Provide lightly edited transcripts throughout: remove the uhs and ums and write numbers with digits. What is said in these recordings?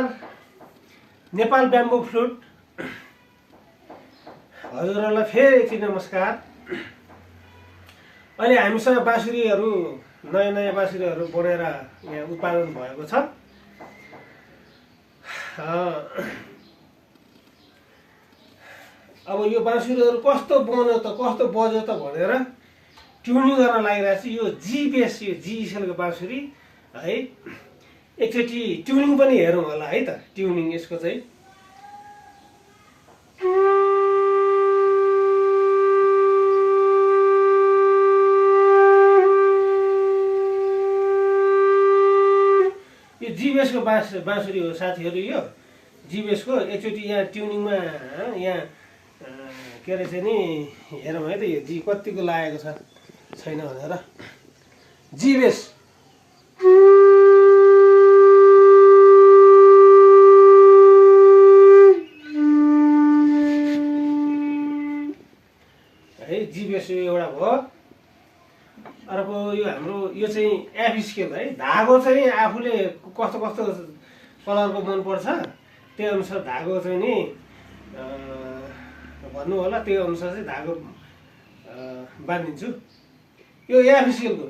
नमस्कार। Nepal bamboo flute हजुरहरूलाई फेरि एकचोटि नमस्कार। अहिले हामीसँग बाँसुरीहरू नयाँ नयाँ बाँसुरीहरू बनेर यहाँ उत्पादन भएको छ। अब यो बाँसुरीहरू कस्तो बन्यो त कस्तो बज्यो त भनेर ट्युनिङ गर्न लागिरहेको छु। यो जी बेस, यो जी स्केलको बाँसुरी है। एकचोटि ट्युनिङ पनि हेरौँ होला है त। ट्युनिङ यसको चाहिँ यो जी बेसको बाँसुरी हो साथीहरू। यो जी बेसको एकचोटि यहाँ ट्युनिङमा यहाँ के रहेछ नि हेरौँ है त। यो जी कतिको लागेको छ छैन भनेर। जी बेस है। जी बेस एउटा भयो। अर्को यो हाम्रो यो चाहिँ एफ स्केल है। धागो चाहिँ आफूले कस्तो कस्तो कलरको मनपर्छ त्यही अनुसार धागो चाहिँ नि भन्नु होला, त्यही अनुसार चाहिँ धागो बाँधिदिन्छु। यो एफ स्केलको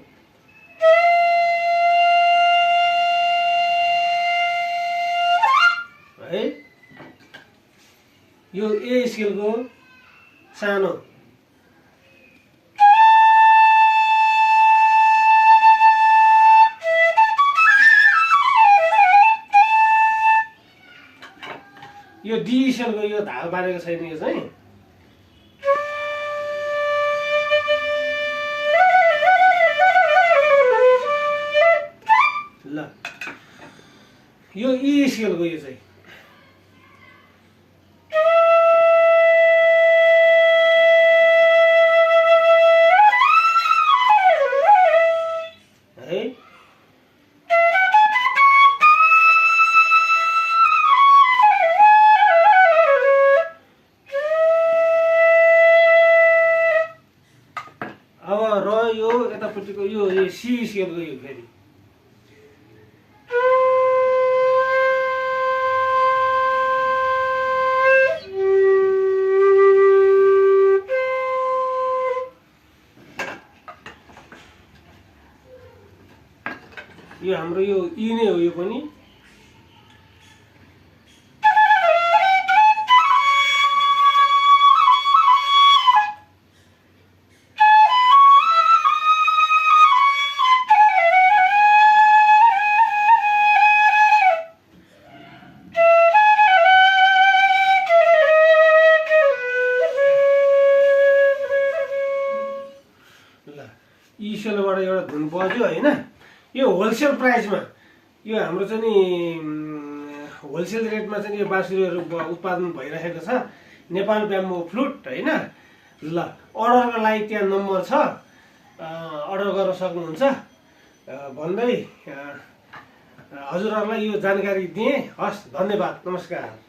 है। यो ए स्केलको सानो, यो डी स्केलको यो धागो बाँधेको छैन यो चाहिँ। ल यो ई स्केलको यो चाहिँ है। अब र यो यतापट्टिको यो सी स्केलको यो फेरि यो हाम्रो यो ई नै हो। यो पनि ई स्केलबाट एउटा धुन बज्यो होइन। यो होलसेल प्राइसमा यो हाम्रो चाहिँ नि होलसेल रेटमा चाहिँ यो बाँसुरीहरू उत्पादन भइरहेको छ। नेपाल ब्याम्बो फ्लुट होइन। ल अर्डरको लागि त्यहाँ नम्बर छ, अर्डर गर्न सक्नुहुन्छ भन्दै हजुरहरूलाई यो जानकारी दिएँ। हस्, धन्यवाद, नमस्कार।